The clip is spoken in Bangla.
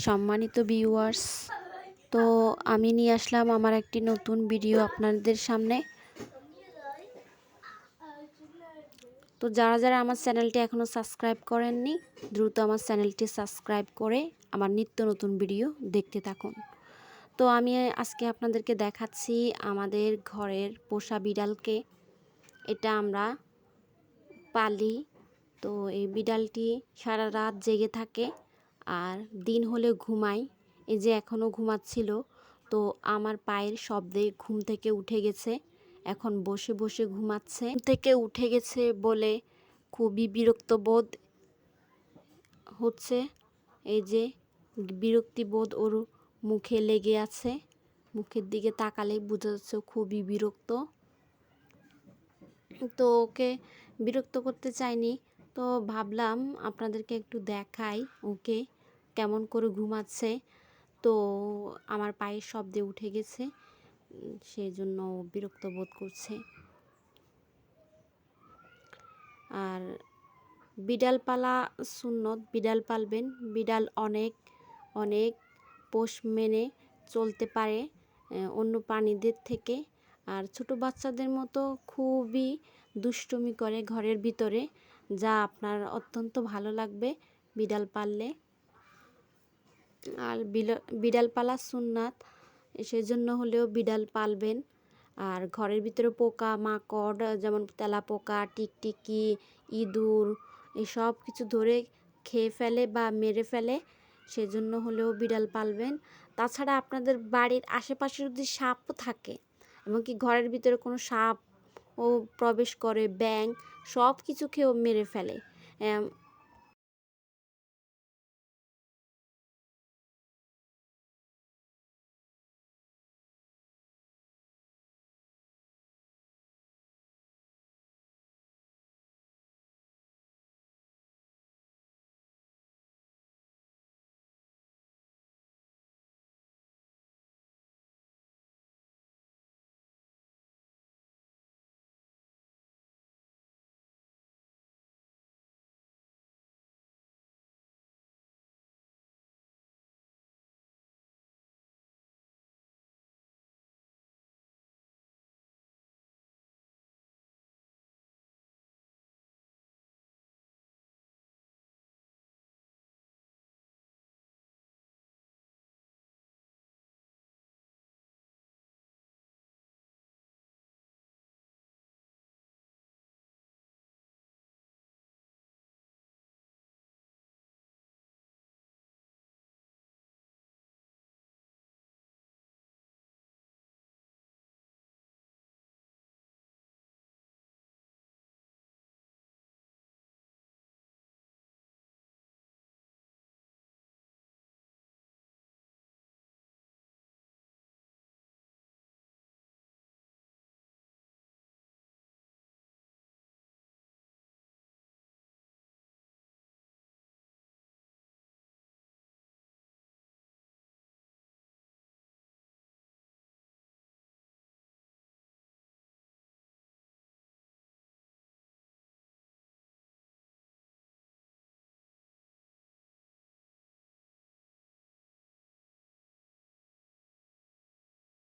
সম্মানিত ভিউয়ার্স, তো আমি নিয়ে আসলাম আমার একটি নতুন ভিডিও আপনাদের সামনে। তো যারা যারা আমার চ্যানেলটি এখনও সাবস্ক্রাইব করেননি, দ্রুত আমার চ্যানেলটি সাবস্ক্রাইব করে আমার নিত্য নতুন ভিডিও দেখতে থাকুন। তো আমি আজকে আপনাদেরকে দেখাচ্ছি আমাদের ঘরের পোষা বিড়ালকে। এটা আমরা পালি। তো এই বিড়ালটি সারা রাত জেগে থাকে আর দিন হলে ঘুমায়। এই যে এখনও ঘুমাচ্ছিল, তো আমার পায়ের শব্দে ঘুম থেকে উঠে গেছে। এখন বসে বসে ঘুমাচ্ছে। ঘুম থেকে উঠে গেছে বলে খুবই বিরক্ত বোধ হচ্ছে। এই যে বিরক্তিবোধ ওর মুখে লেগে আছে, মুখের দিকে তাকালেই বোঝা যাচ্ছে খুবই বিরক্ত। তো ওকে বিরক্ত করতে চাইনি, তো ভাবলাম আপনাদেরকে একটু দেখাই ওকে কেমন করে ঘুমাচ্ছে। তো আমার পায়ের শব্দে উঠে গেছে, সেই জন্য বিরক্ত বোধ করছে। আর বিড়াল পালা সুন্নত, বিড়াল পালবেন। বিড়াল অনেক অনেক পোষ মেনে চলতে পারে অন্য প্রাণীদের থেকে। আর ছোট বাচ্চাদের মতো খুবই দুষ্টুমি করে ঘরের ভিতরে, যা আপনার অত্যন্ত ভালো লাগবে বিড়াল পাললে। আর বিড়াল পালা সুন্নাত, সেজন্য হলেও বিড়াল পালবেন। আর ঘরের ভিতরে পোকা মাকড় যেমন তেলাপোকা, টিকটিকি, ইঁদুর এসব কিছু ধরে খেয়ে ফেলে বা মেরে ফেলে, সেজন্য হলেও বিড়াল পালবেন। তাছাড়া আপনাদের বাড়ির আশেপাশে যদি সাপও থাকে, এমনকি ঘরের ভিতরে কোনো সাপ ও প্রবেশ করে, ব্যাঙ সব কিছু খেয়েও মেরে ফেলে।